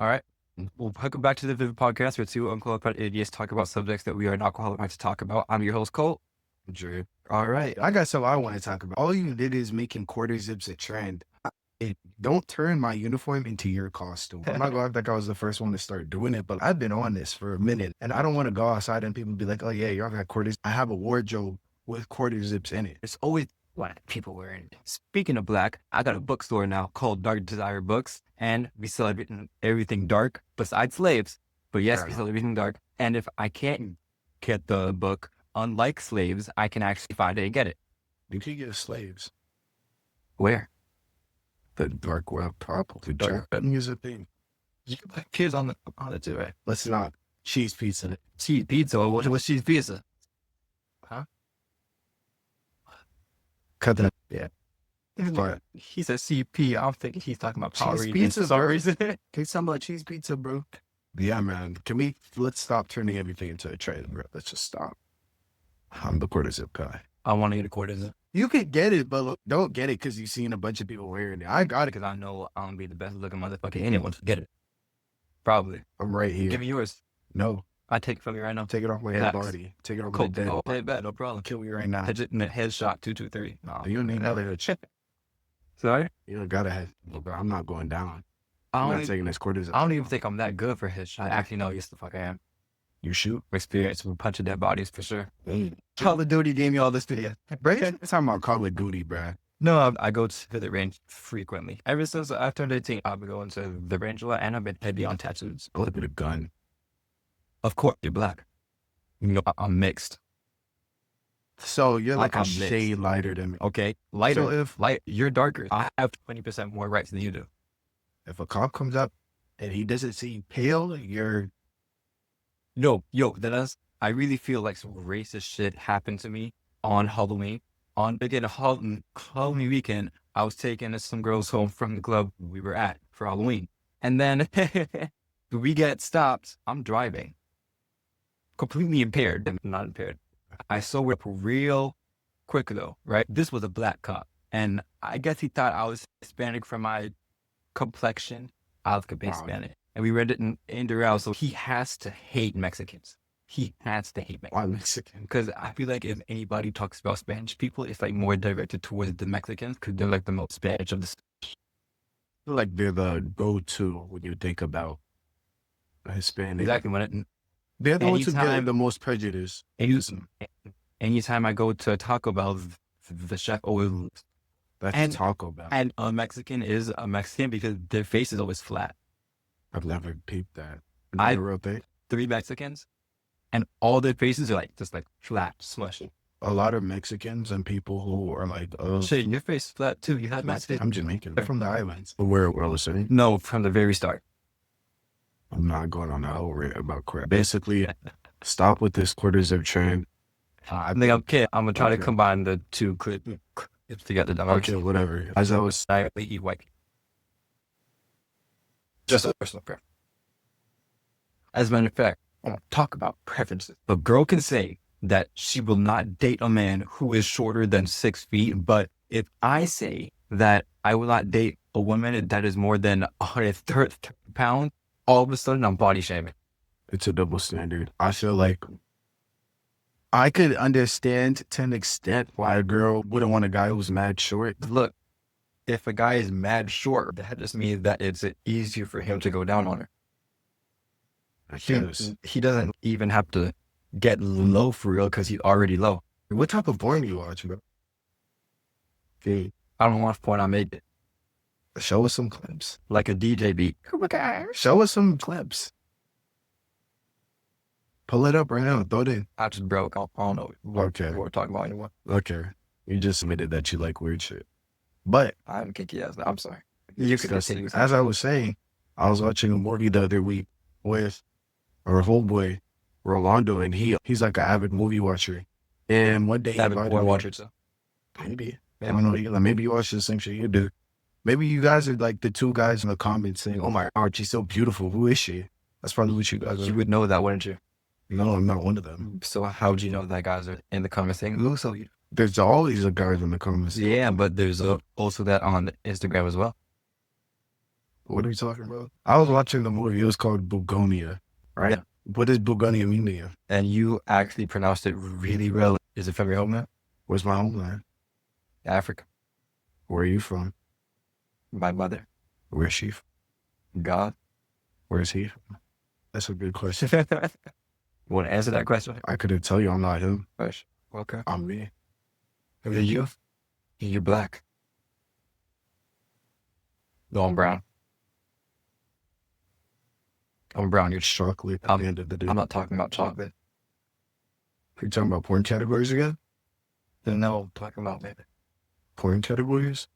All right. Well, welcome back to the Vivid Podcast, where two unqualified idiots talk about subjects that we are not qualified to talk about. I'm your host, Colt. Drew. All right. I got something I want to talk about. All you did is making quarter zips a trend. Don't turn my uniform into your costume. I'm not going to act like I was the first one to start doing it, but I've been on this for a minute. And I don't want to go outside and people be like, oh, yeah, y'all got quarters. I have a wardrobe with quarter zips in it. It's always black people wearing it. Speaking of black, I got a bookstore now called Dark Desire Books, and we sell everything dark besides slaves. But yes, we sell everything dark. And if I can't get the book, unlike slaves, I can actually find it and get it. You can get slaves. Where? The dark web, probably. Dark web is a thing. You can put kids on it too, right? Let's not. Cheese pizza. Cheese pizza? What's cheese pizza? Huh? Cut that. Yeah. But he said CP. I'm thinking he's talking about Power cheese Rangers. pizza. Sorry. Can you talk about cheese pizza, bro? Yeah, man. Let's stop turning everything into a trend, bro. Let's just stop. I'm the quarter zip guy. I want to get a quarter zip. You could get it, but look, don't get it because you've seen a bunch of people wearing it. I got it because I know I'm going to be the best looking motherfucker anyone to get it. Probably. I'm right here. Give me yours. No. I take it from you right now. Take it off my head body. Take it off my dead. Oh, bad, no problem. Kill me right now. Headshot 223. No, you don't need another headshot. Sorry? You don't got a head. Bro, I'm not going down. I'm not taking this quarter zip. I don't even think I'm that good for headshot. Actually, no, yes the fuck I am. You shoot? Experience with a bunch of dead bodies for sure. Call of Duty gave me all this video. Bro, you're talking about Call of Duty, bro. No, I go to the range frequently. Ever since I turned 18, I've been going to the range a lot, and I've been heavy on tattoos. A little bit of gun. Of course, you're black. You know, I'm mixed. So you're like a shade lighter than me. Okay, lighter. So you're darker, I have 20% more rights than you do. If a cop comes up and he doesn't see you pale, you're... I really feel like some racist shit happened to me on Halloween. On Halloween weekend, I was taking some girls home from the club we were at for Halloween. And then we get stopped. I'm driving. Completely impaired. I'm not impaired. I sobered up real quick though, right? This was a black cop. And I guess he thought I was Hispanic from my complexion. I was Hispanic. And we read it in Doral, so he has to hate Mexicans. He has to hate Mexicans. Why Mexican? Because I feel like if anybody talks about Spanish people, it's like more directed towards the Mexicans because they're like the most Spanish of the... I feel like they're the go-to when you think about Hispanic. Exactly. They're the ones who get the most prejudice. Anytime I go to Taco Bell, the chef always... That's Taco Bell. And a Mexican is a Mexican because their face is always flat. I've never peeped that. I wrote that. 3 Mexicans, and all their faces are like just like flat, smushy. A lot of Mexicans and people who are like, oh, shit, your face is flat too. You have Mexican. I'm Jamaican. I'm from the islands. Where was it? No, from the very start. I'm not going on a whole rant about crap. Basically, stop with this quarter zip trend. I think I'm gonna try to combine the two clips together. Okay, whatever. As I was saying, eat white. Just a personal preference. As a matter of fact, I want to talk about preferences. A girl can say that she will not date a man who is shorter than 6 feet, but if I say that I will not date a woman that is more than 130 pounds, all of a sudden I'm body shaming. It's a double standard. I feel like I could understand to an extent why a girl wouldn't want a guy who's mad short. Look, if a guy is mad short, that just means that it's easier for him to go down on her. He doesn't even have to get low for real because he's already low. What type of porn you watch, bro? I don't watch porn, I made it. Show us some clips. Like a DJ beat. Show us some clips. Pull it up right now. Throw it in. I just broke. I don't know what we're talking about anymore. Okay. You just admitted that you like weird shit. But I'm kinky ass. I'm sorry. You can continue. As I was saying, I was watching a movie the other week with our homeboy, Rolando, and he's like an avid movie watcher. And one day, avid porn watcher, so maybe. I don't know. Maybe you watch the same shit you do. Maybe you guys are like the 2 guys in the comments saying, "Oh my God, she's so beautiful. Who is she?" That's probably what you guys are. You would know that, wouldn't you? No, I'm not one of them. So how would you know that guys are in the comments saying, "Ooh, so beautiful"? There's always a guys in the comments. Yeah, but there's also that on Instagram as well. What are you talking about? I was watching the movie. It was called Bugonia, right? Yeah. What does Bugonia mean to you? And you actually pronounced it really well. Is it from your homeland? Where's my homeland? Africa. Where are you from? My mother. Where's she from? God. Where's he from? That's a good question. Want to answer that question? I couldn't tell you I'm not him. Gosh. Okay. I'm me. Who are you? You're black. No, I'm brown. I'm brown. You're Chocolate at the end of the day. I'm not talking about chocolate. Are you talking about porn categories again? No, I'm talking about maybe. Porn categories?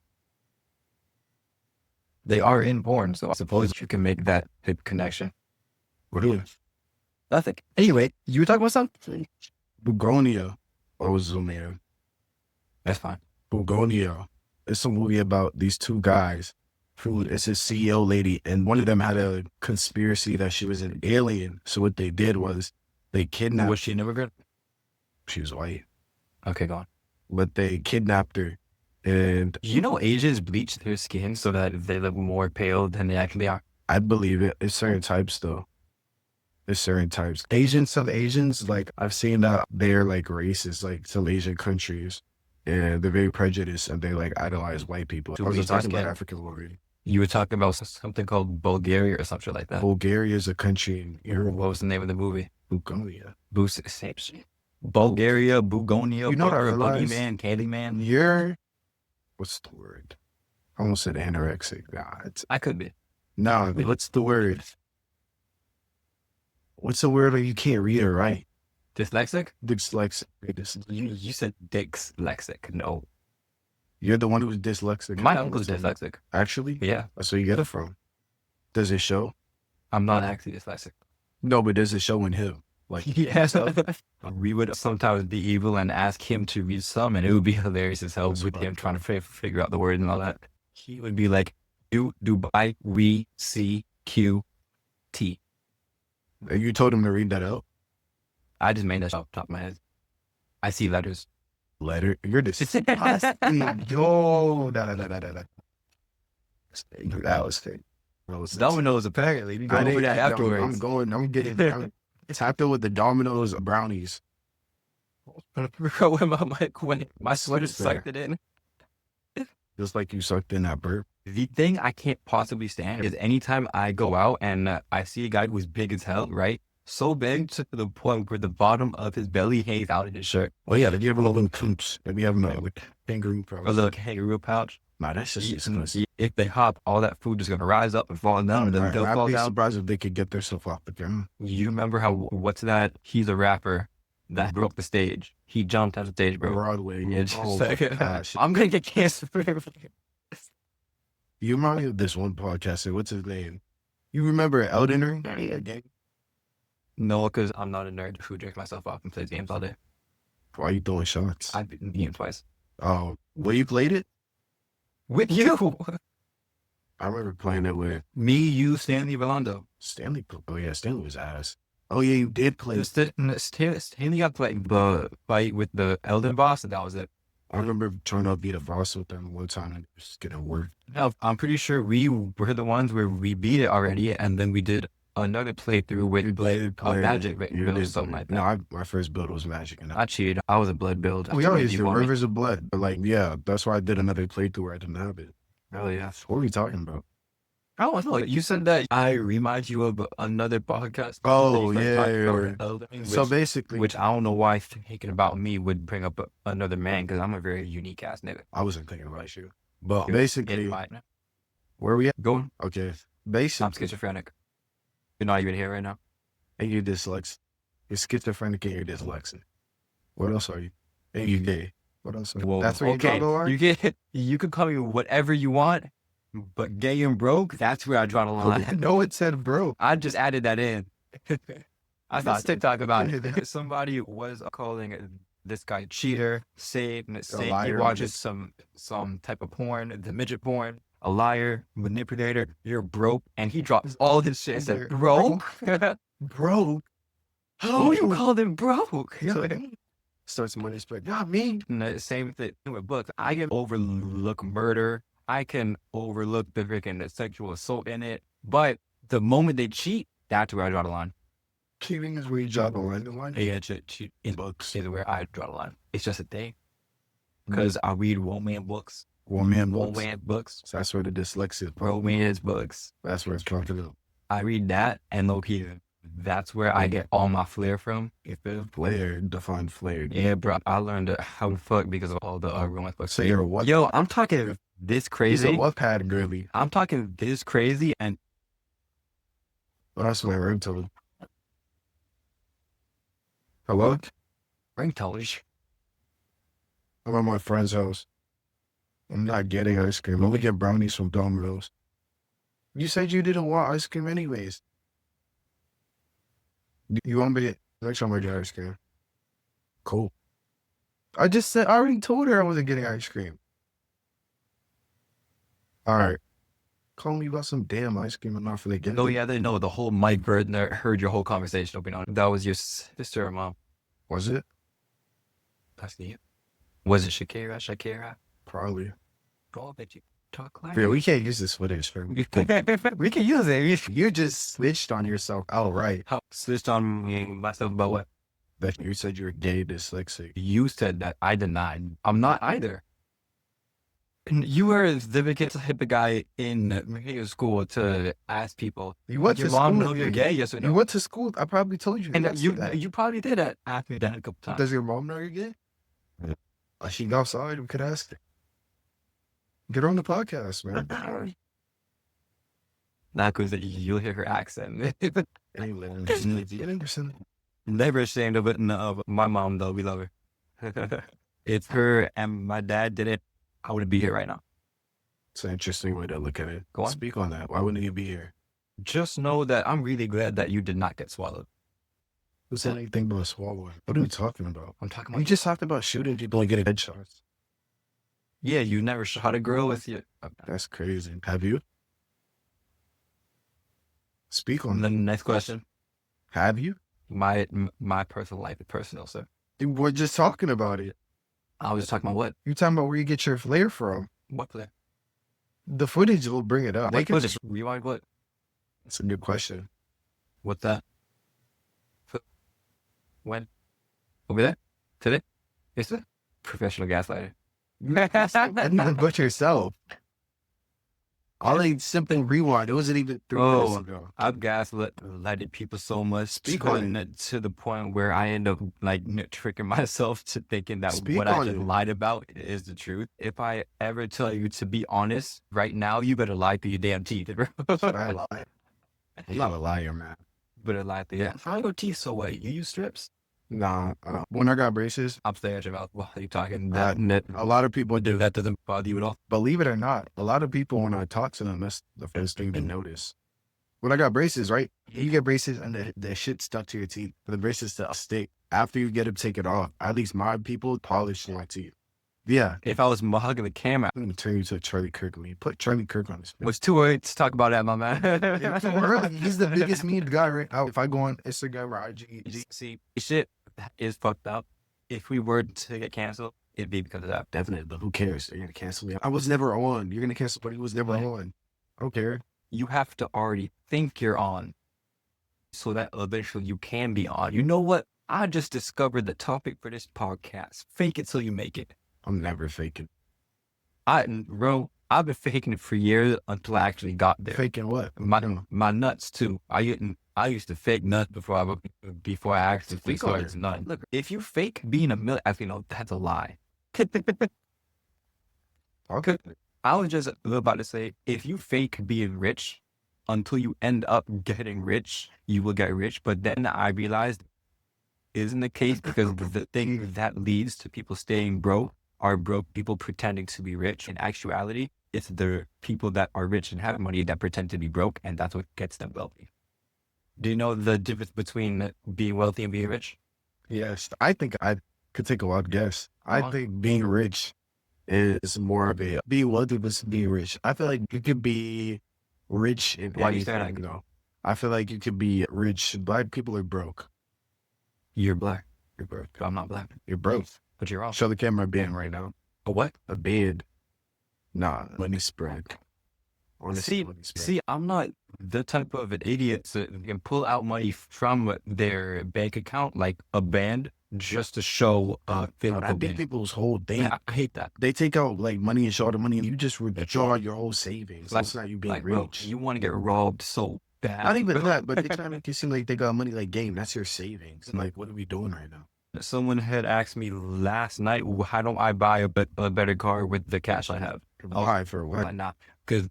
They are in porn, so I suppose you can make that connection. What are you? Nothing. Anyway, you were talking about something? Bugonia. What was the name? That's fine. Bugonia. It's a movie about these two guys who, it's a CEO lady, and one of them had a conspiracy that she was an alien. So what they did was they kidnapped. Was she an immigrant? She was white, Okay, go on. but they kidnapped her. And You know, Asians bleach their skin so that they look more pale than they actually are. I believe it. It's certain types though. There's certain types. Some Asians, like I've seen that they're like racist, like some Asian countries. And they're very prejudiced and they like idolize white people. To I was bleach talking their about skin. African already. You were talking about something called Bulgaria or something like that. Bulgaria is a country in Europe. What was the name of the movie? Bugonia. Bulgaria, Bugonia, You know what I realized? Boogeyman, Candyman. You're, what's the word? I almost said anorexic. Nah, I could be. no, what's the word? What's the word where you can't read or write? Dyslexic? Dyslexic. You said dyslexic. No. You're the one who's dyslexic. My uncle's dyslexic. Actually? Yeah. That's where you get it from. Does it show? I'm not actually dyslexic. No, but does it show in him? Like, Yeah. We would sometimes be evil and ask him to read some, and it would be hilarious as hell That's with what I him trying to figure out the word and all that. He would be like, Dubai, we, C, Q, T. you told him to read that out? I just made that off the top of my head. I see letters. Letter. You're disgusting. Yo, that was fake. Dominoes, apparently. We go over that afterwards. I'm getting tapped in with the Domino's brownies. when my sweater sucked it in. Just like you sucked in that burp. The thing I can't possibly stand is anytime I go out and I see a guy who's big as hell, right? So big to the point where the bottom of his belly hangs out in his shirt. Oh yeah, did you have a little coops? Did you have a like kangaroo pouch? A little kangaroo pouch. Nah, that's just disgusting. If they hop, all that food is going to rise up and fall down. And then they'll fall I'd be down. surprised if they could get themselves off the ground. You remember what's that? He's a rapper that broke the stage. He jumped out the stage, bro. Broadway. Yeah, just Oh, a second. gosh. I'm going to get cancer for everything. You remind me of this one podcaster. What's his name? You remember Elden Ring? Yeah. No, because I'm not a nerd who drinks myself off and plays games all day. Why are you throwing shots? I've beaten the game twice. Oh, well, you played it? With you. I remember playing it with Me, you, Stanley, Rolando. Stanley. Oh yeah, Stanley was ass. Oh yeah, you did play. Stanley got to play the fight with the Elden boss, and that was it. I remember trying to beat a boss with them one time and it was getting work. Now, I'm pretty sure we were the ones where we beat it already, and then we did another playthrough with Magic, right? You did Something like that. No, my first build was Magic. And I cheated. I was a blood build. we always do Rivers of Blood. But like, yeah, that's why I did another playthrough where I didn't have it. Oh, yeah. What are we talking about? I don't know. You said that I remind you of another podcast. Oh, that you yeah, talked yeah, about yeah. Elden Ring, So basically, which I don't know why thinking about me would bring up another man, because I'm a very unique ass nigga. I wasn't thinking about you. But You're basically, fine. where we at? Go on. Okay. I'm Basically, schizophrenic. You're not even here right now. and you're dyslexic. You're schizophrenic and you're dyslexic. What else are you? And you gay. What else are you? Well, That's what okay. you're You can call me whatever you want, but gay and broke, that's where I draw the line. No, it said bro. I just added that in. I thought TikTok about it. Somebody was calling this guy cheater, saying he liar. watches some type of porn, the midget porn, a liar, manipulator, you're broke, and he drops all his shit and said, broke? Bro. Who you call him broke? Yeah. Starts money spread. Not me. And the same thing with books. I can overlook murder. I can overlook the freaking sexual assault in it, but the moment they cheat, that's where I draw the line. Cheating is where you draw the line. Yeah, cheat in books is where I draw the line. It's just a thing. Because I read romance books. Romance books. So that's where the dyslexia. Romance books. That's where it's talking about. I read that, and low-key, that's where I get all my flair from. Flair, define flair. Yeah, bro. I learned how to fuck because of all the romance books. So you're a what? Yo, I'm talking this crazy. He's a Wattpad girly. I'm talking this crazy, and That's my ringtone. Hello? ringtone. I'm at my friend's house. I'm not getting ice cream. I'm gonna get brownies from Domino's. You said you didn't want ice cream anyways. You want me to get next time I get ice cream? Cool. I already told her I wasn't getting ice cream. All right. Call me about some damn ice cream and not for the get. Oh, yeah, they know the whole Mike Bird heard your whole conversation open on. That was your sister or mom. Was it? That's neat. Was it Shakira? Probably. Oh, I bet you talk like Yeah, we can't use this footage. we can use it. You just switched on yourself outright. How switched on me myself about what? That you said you're gay dyslexic. You said that. I denied. I'm not either. And you were the type of guy in school to ask people. You went your to mom school. know you're gay? Yes or no? You went to school. I probably told you. And yes to that. you probably did ask me that a couple times. Does your mom know you're gay? Yeah. She outside. We could ask her. Get her on the podcast, man. Not because you'll hear her accent. Never ashamed of it. No, my mom though, we love her. If her and my dad did it, I wouldn't be here right now. It's an interesting way to look at it. Go on. Speak on that. Why wouldn't you be here? Just know that I'm really glad that you did not get swallowed. Who said anything about swallowing? What are we talking about? I'm talking We about just talked about shooting people and getting headshots. yeah, you never shot a girl with you. That's crazy. Have you? Speak on The that. next question. Have you? My personal life is personal, sir. We're just talking about it. I was talking about what? You're talking about where you get your flair from. What play? The footage will bring it up. What footage? Rewind what? That's a good question. What's that? When? Over there? Today? Is it? Professional gaslighter. But yourself. All they simply rewind. It wasn't even 3 minutes ago. I've gaslighted people so much Speak on to the point where I end up like tricking myself to thinking that Speak what I on just it. lied about is the truth. If I ever tell you to be honest right now, you better lie through your damn teeth, bro. I lie. I'm not a liar, man. Better lie through your How your teeth so white? You use strips? Nah. When I got braces, I'm staring at your mouth. What are you talking? a lot of people do. That doesn't bother you at all. Believe it or not, a lot of people, when I talk to them, that's the first thing they notice. When I got braces, right? You get braces and the shit stuck to your teeth. The braces still stick. After you get them taken off, at least my people polish my teeth. Yeah. If I was hugging the camera, I'm going to turn you to Charlie Kirk. Put Charlie Kirk on his face. it's too early to talk about that, my man. He's the biggest meme guy right now. If I go on Instagram or IG, See, shit is fucked up. If we were to get canceled, it'd be because of that. definitely, but who cares? They're going to cancel me. I was never on. You're going to cancel, but he was never on. I don't care. You have to already think you're on so that eventually you can be on. You know what? I just discovered the topic for this podcast. Fake it till you make it. I'm never faking. I've been faking it for years until I actually got there. Faking what? My nuts too. I used to fake nuts before I actually Speak on started it. to nut. Look, if you fake being a actually no, that's a lie. Okay. I was just about to say, if you fake being rich until you end up getting rich, you will get rich. But then I realized isn't the case because the thing that leads to people staying broke are broke people pretending to be rich. In actuality, it's the people that are rich and have money that pretend to be broke, and that's what gets them wealthy. Do you know the difference between being wealthy and being rich? Yes. I think I could take a wild guess. I think being rich is more of a being wealthy versus being rich. I feel like you could be rich in Why you say anything, that? though. I feel like you could be rich. Black people are broke. You're black. You're broke. I'm not black. You're broke. But you're wrong. Show the camera a band right now. A what? A band. Nah, money spread. Honestly, See, money spread. see, I'm not the type of an idiot to can pull out money from their bank account like a band just to show a physical I think gain. people's whole thing, I hate that. they take out like money and show the money, and you just withdraw your whole savings. Like, It's not you being like, bro, rich. you want to get robbed so bad. Not even that, but they try to make it seem like they got money like game. That's your savings. Like, what are we doing right now? Someone had asked me last night, how do I buy a better car with the cash I have? Why for what? Like, nah, because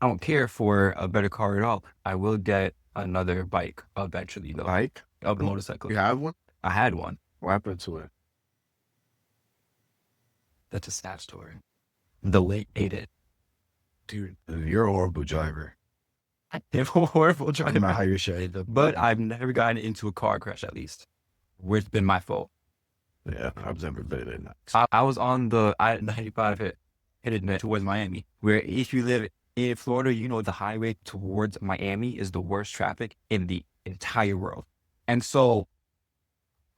I don't care for a better car at all. I will get another bike eventually, though. Bike? A motorcycle. You have one? I had one. What happened to it? That's a sad story. The late ate it. Dude, you're a horrible driver. I'm a horrible I'm driver. not how you're shade. But I've never gotten into a car crash, at least, where it's been my fault. Yeah, I've never been in that. I was on the I-95 headed towards Miami, where if you live in Florida, you know the highway towards Miami is the worst traffic in the entire world. And so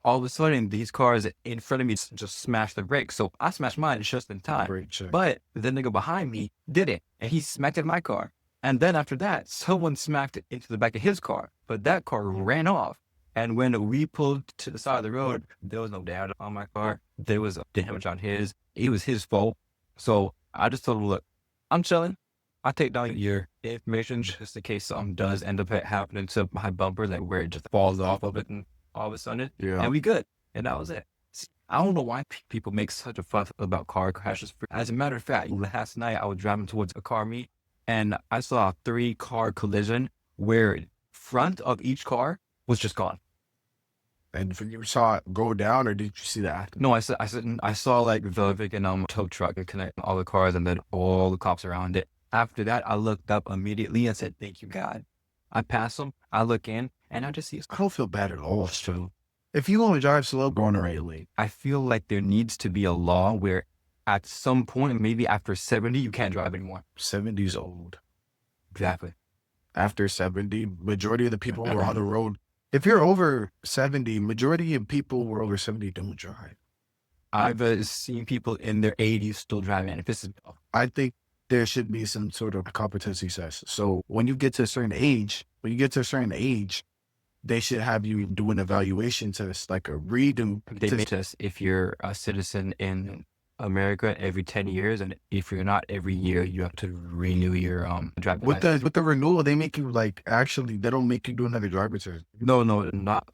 all of a sudden, these cars in front of me just smashed the brakes. So I smashed mine just in time. Brake check. But the nigga behind me didn't, and he smacked in my car. And then after that, someone smacked into the back of his car, but that car ran off. And when we pulled to the side of the road, there was no damage on my car. There was damage on his. It was his fault. So I just told him, look, I'm chilling. I take down your information just in case something does end up happening to my bumper, like where it just falls off of it and all of a sudden, Yeah. and we good. And that was it. See, I don't know why people make such a fuss about car crashes. As a matter of fact, last night I was driving towards a car meet and I saw a 3-car collision where front of each car was just gone. And you saw it go down, or did you see that? No, I saw like the freaking tow truck connect all the cars and then all the cops around it. After that, I looked up immediately and said, "Thank you, God." I pass them. I look in and I just see. I don't feel bad at all. So if you want to drive slow, go on the right lane. I feel like there needs to be a law where at some point, maybe after 70, you can't drive anymore. 70's old. Exactly. After 70, majority of the people who are on the road, if you're over 70, majority of people who are over 70 don't drive. I've seen people in their 80s still driving. And if this is, I think there should be some sort of competency test. So when you get to a certain age, they should have you do an evaluation test, like a redo. they make us if you're a citizen in America every 10 years, and if you're not every year, you have to renew your driving license. With the renewal, they make you like actually they don't make you do another driver test. No, not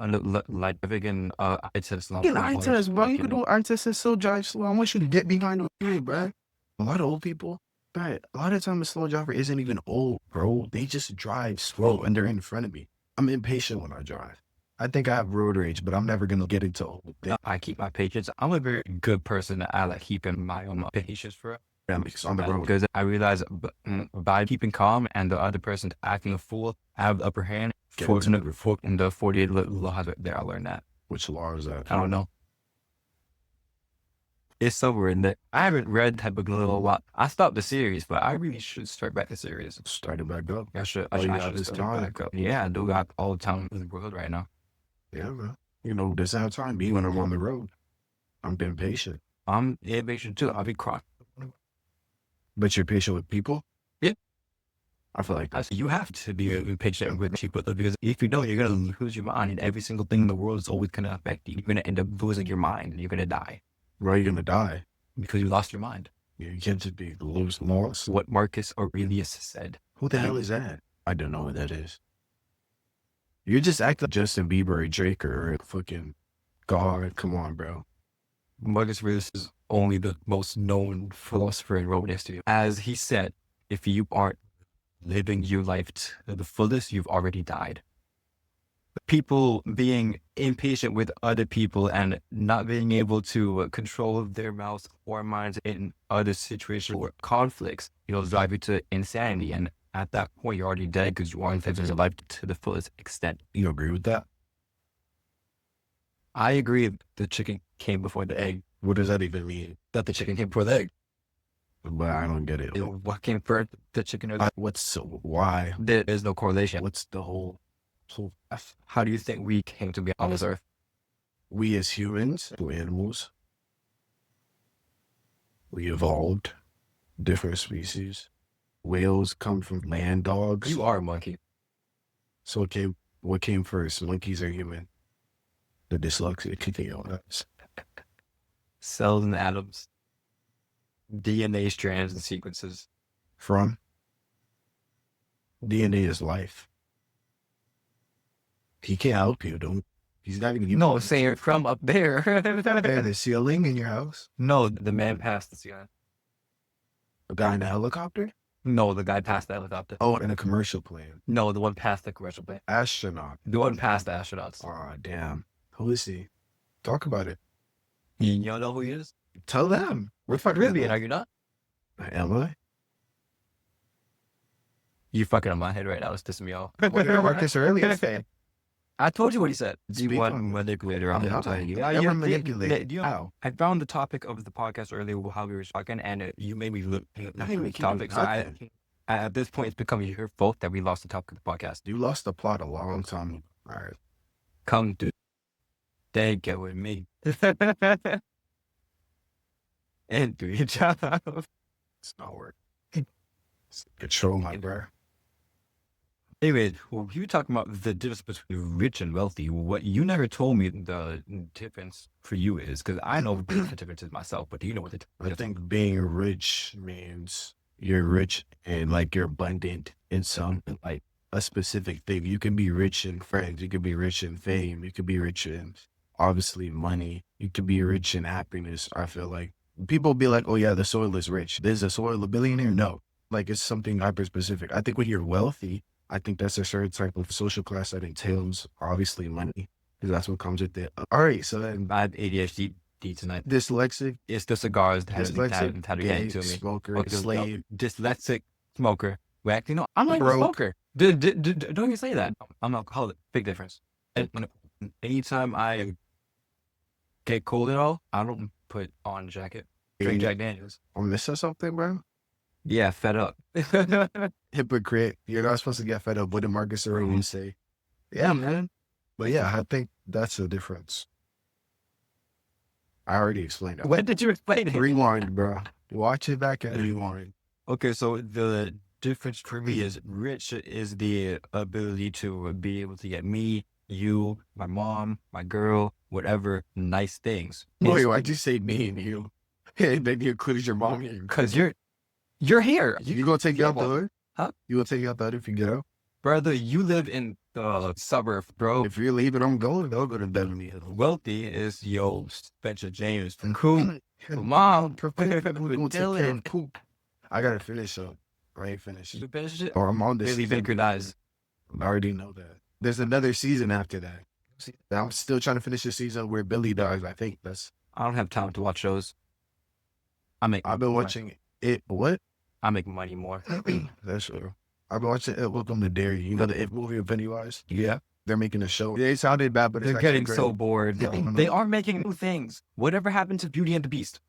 like freaking eye test. Get eye test, bro. You can do eye test and still drive slow. I want you to get behind the wheel, bro. A lot of old people, bro, a lot of time a slow driver isn't even old, bro. They just drive slow and they're in front of me. I'm impatient when I drive. I think I have road rage, but I'm never gonna get into old thing. I keep my patience. I'm a very good person. I like keeping my own patience for it. Because on the road. Because I realize by keeping calm and the other person acting a fool, I have the upper hand. In the 48 laws there, I learned that. Which law is that? I don't know. It's somewhere in there. I haven't read that book in a little while. I stopped the series, but I really should start back the series. Start it back up. I should this start time. it back up. Yeah, I do got all the time in the world right now. Yeah, man. You know, this is how time be when I'm on the road. I'm being patient. I'm impatient too. I'll be crying. But you're patient with people? Yeah. I feel like that. You have to be patient with people because if you don't, you're going to lose your mind, and every single thing in the world is always going to affect you. You're going to end up losing your mind and you're going to die. Right, you're gonna die. Because you lost your mind. Yeah, you can't just be lost. What Marcus Aurelius said. Who the hell is that? I don't know what that is. You're just acting like Justin Bieber or Drake or fucking God. Come on, bro. Marcus Aurelius is only the most known philosopher in Roman history. As he said, if you aren't living your life to the fullest, you've already died. People being impatient with other people and not being able to control their mouths or minds in other situations or conflicts, drive you to insanity. And at that point, you're already dead because you aren't living your life to the fullest extent. You agree with that? I agree the chicken came before the egg. What does that even mean? That the chicken came before the egg. But I don't get it. What came first, the chicken or the egg? Why? There is no correlation. What's the whole... So how do you think we came to be on this earth? We as humans, to animals, we evolved. Different species. Whales come from land dogs. You are a monkey. So what came first, monkeys or human? The dyslexia kicking on us. Cells and atoms, DNA strands and sequences. From DNA is life. He can't help you, don't. He's not even. No, saying from up there. There, the ceiling in your house. No, the man passed the ceiling. A guy in a helicopter. No, the guy passed the helicopter. Oh, in a commercial plane. No, the one past the commercial plane. Astronaut. The one past the astronauts. Oh, damn. Who is he? Talk about it. You don't know who he is? Tell them. We're fucking Caribbean, are you not? Am I? You fucking on my head right now. It's pissing me off. What did Marcus earlier say? I told you what he said. Speak You want on it. manipulator. I'm Yeah, telling you. never manipulate. How? I found the topic of the podcast earlier, how we were talking, and you made me look at the topic. So at this point, it's becoming your fault that we lost the topic of the podcast. You lost the plot a long time ago. All right. Come to they get with me. And do your job. It's not working. Control my bro. Anyways, well, you were talking about the difference between rich and wealthy. What you never told me the difference for you is, because I know what the difference is myself, but do you know what the difference I is? think being rich means you're rich and like you're abundant in some like a specific thing. You can be rich in friends. You can be rich in fame. You can be rich in obviously money. You can be rich in happiness. I feel like people be like, oh yeah, the soil is rich. There's a soil a billionaire. No, like it's something hyper specific. I think when you're wealthy, I think that's a certain type of social class that entails obviously money because that's what comes with it. All right, so then I have ADHD tonight. dyslexic, It's the cigars that dyslexic, had to gay, get to me. smoker, Okay, slave. Dyslexic smoker. Well, actually, no, I'm not even a Broke. smoker. Don't even say that. I'm an alcoholic. Big difference. And anytime I get cold at all, I don't put on a jacket. Drink Jack Daniels. I'm missing something, bro. Yeah, fed up. Hypocrite. You're not supposed to get fed up. What did Marcus Aurelius say? Yeah, man. But yeah, I think that's the difference. I already explained it. When did you explain it? Rewind, bro. Watch it back and rewind. Okay, so the difference for me is rich is the ability to be able to get me, you, my mom, my girl, whatever, nice things. Wait, why'd you say me and you? And then you included your mom here. Because you're here. You gonna take you out the hood? Huh? You gonna take you out the hood if you get out? Brother, you live in the suburb, bro. If you're leaving, I'm going. They'll go to Beverly Hills. Wealthy is yo Spencer James from Cool. Mom, Dylan. Cool. I gotta finish up. I ain't finished. You finished it? Or I'm on this. Billy Baker dies. I already know that. There's another season after that. I'm still trying to finish the season where Billy dies. I think that's. I don't have time to watch shows. I've been watching it. What? I make money more. That's true. I've been watching It Welcome to Dairy. You know the It movie with Pennywise? Yeah. They're making a show. It sounded bad, but it's They're actually getting great. so bored. They are making new things. Whatever happened to Beauty and the Beast?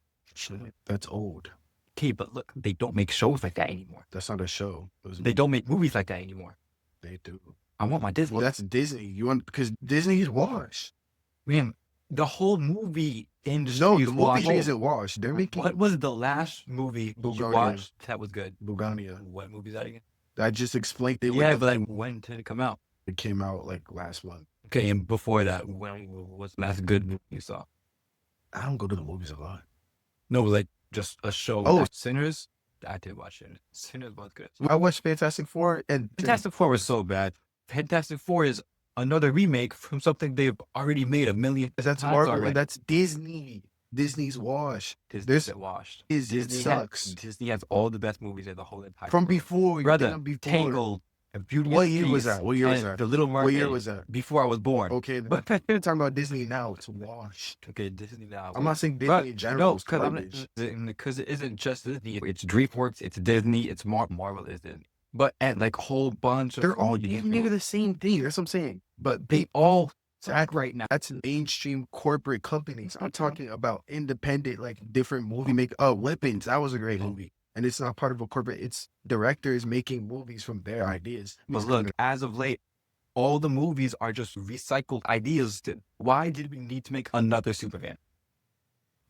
That's old. Okay, but look, they don't make shows like that anymore. That's not a show. They don't make movies like that anymore. They do. I want my Disney. Well, that's Disney. You want because Disney is washed. Man, the whole movie industry No, is the movie washed. isn't washed. They're making What was the last movie you Bulgaria. watched that was good? Bulgaria. What movie is that again? I just explained it. Yeah, but like, when did it come out? It came out like last month. Okay, and before that, when was the last good movie you saw? I don't go to the movies a lot. No, like just a show. Oh. Sinners. I did watch it. Sinners was good. I watched Fantastic Four and Fantastic Four was so bad. Fantastic Four is another remake from something they've already made a million that's times Marvel already. and that's Disney. Disney's washed. Disney's washed. It sucks. Disney has all the best movies in the whole entire From world. before, Brother, before. Tangled, and Beauty What and the year was Beast, that? What year was and that? The Little Mermaid. What year was that? Before I was born. Okay, But we're talking about Disney now. It's washed. okay, Disney now. I'm not saying Disney But in general. no, is garbage. because it isn't just Disney. It's DreamWorks. It's Disney. It's Marvel. Is Disney. But and like a whole bunch of They're all near the same thing. That's what I'm saying. But they all act right now. That's mainstream corporate companies. I'm talking about independent, like different movie make. Oh, Weapons. That was a great movie. And it's not part of a corporate. It's directors making movies from their ideas. But look, as of late, all the movies are just recycled ideas. Why did we need to make another Superman?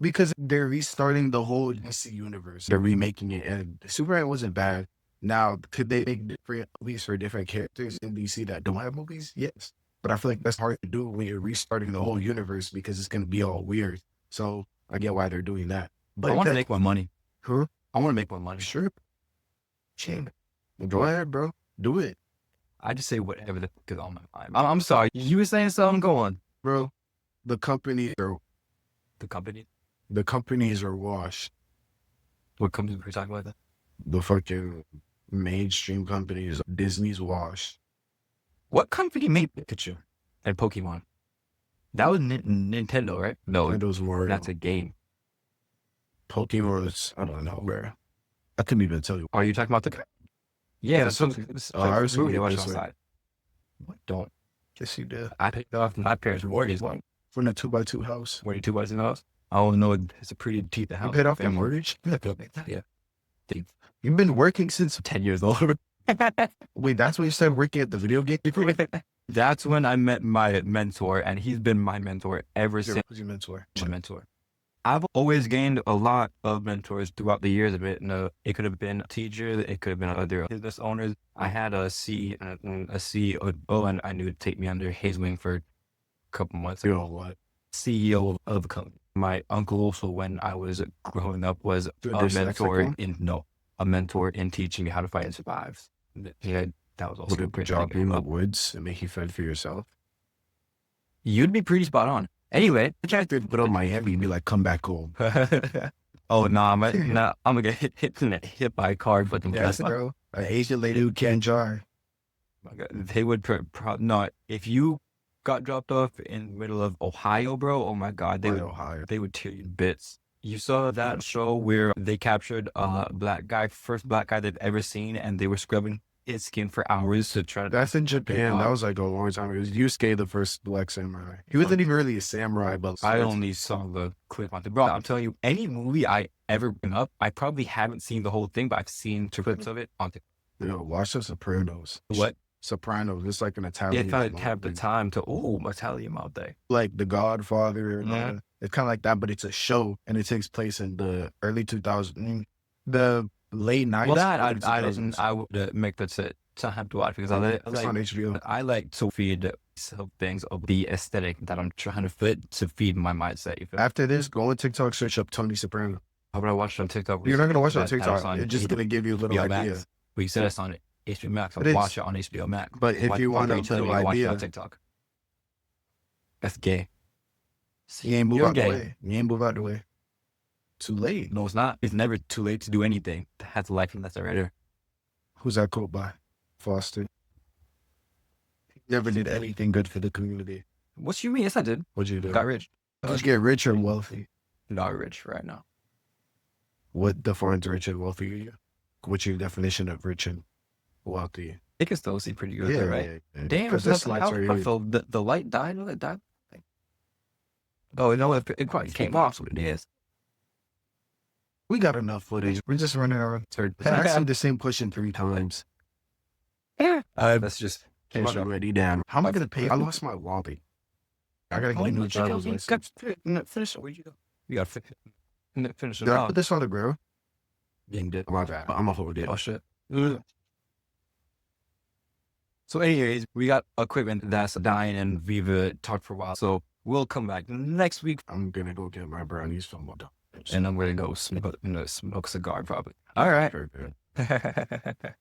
Because they're restarting the whole DC universe. They're remaking it, and Superman wasn't bad. Now, could they make different movies for different characters in DC that don't have movies? Yes. But I feel like that's hard to do when you're restarting the whole universe because it's going to be all weird. So I get why they're doing that. But I want to make more money. Huh? I want to make more money. Sure. Shame. Go ahead, bro. Do it. I just say whatever the fuck is on my mind. I'm sorry. You were saying something? Go on. Bro, the companies are The company? washed. What company were we talking about that? The fucking mainstream companies, Disney's washed. What company made Pikachu and Pokemon? That was Nintendo, right? No, Nintendo's more. that's a game. Pokemon's, I don't know, bro. I couldn't even tell you. Are you talking about the? Yeah, that's something. I was movie thinking to watch this way. outside. What? Don't. Yes, you did. I picked it off my parents' mortgage one. From the 2x2 house. 22 bucks in the house. I only know it's a pretty deep house. You paid off your Family. mortgage? Yeah. You've been working since 10 years old. Wait, that's when you started working at the video game? That's when I met my mentor, and he's been my mentor ever since. Who's your mentor? My mentor. I've always gained a lot of mentors throughout the years of it. It could have been a teacher, it could have been other business owners. I had a CEO, and I knew to take me under his wing for a couple months. You know what? CEO of a company. My uncle also, when I was growing up, was a mentor in teaching me how to fight and survive. Yeah, that was also Would a it great drop you in the thing. woods and make you fend for yourself? You'd be pretty spot on. Anyway, But on Miami, you'd be like, come back home. oh no, I'm gonna get hit by a car. But Yes, bro. An Asian lady who can't drive. they would not if you got dropped off in the middle of Ohio, bro. Oh my God, they would tear you to bits. You saw that show where they captured a black guy, first black guy they've ever seen, and they were scrubbing his skin for hours to try to. That's in Japan. That was like a long time ago. It was Yusuke, the first black samurai. He wasn't even really a samurai, but I only saw the clip on it. Bro, I'm telling you, any movie I ever bring up, I probably haven't seen the whole thing, but I've seen clips of it on TikTok. Watch the Sopranos. What? Sopranos. It's like an Italian. If I have the time to, Italian all day. Like The Godfather. Yeah. It's kind of like that, but it's a show, and it takes place in the early 2000s, the late 90s. Well, that I would make that set to have to watch because It's on HBO. I like to feed some things of the aesthetic that I'm trying to fit to feed my mindset. You feel? After this, go on TikTok, search up Tony Soprano. How about I watch it on TikTok? You're not gonna watch it on That's TikTok. on It's just gonna give you a little HBO idea. Max. Well, you said it's on HBO Max. It I'll is. watch it on HBO Max. But if you want to a little watch it idea, on TikTok, that's gay. you ain't move You're out the gay. way. You ain't move out the way. Too late. No, it's not. It's never too late to do anything. That's life and that's already. Who's that quote by? Foster. He never did anything good for the community. What you mean? Yes, I did. What'd you do? Got rich. Just get rich or wealthy. Not rich right now. What defines rich and wealthy to you? What's your definition of rich and wealthy? It can still see pretty good, though, right? Yeah. Damn, Because that's this lights are here. the light died. No, it died. Oh, you know what? It probably came off. What it is. We got enough footage. We're just running around. It's actually the same question 3 times. Yeah. Let's just I'm finish up. already down. How am I gonna pay? I lost my wallet. I gotta get a new driver's license. Finish it. Where'd you go? You gotta finish it Did I off. put this on the ground? Ding did. My bad. I'm gonna hold it. Oh shit. So anyways, we got equipment that's dying and we've talked for a while. So we'll come back next week I'm gonna go get my brownies from my dog. and I'm gonna go smoke a cigar probably. All right. Very good.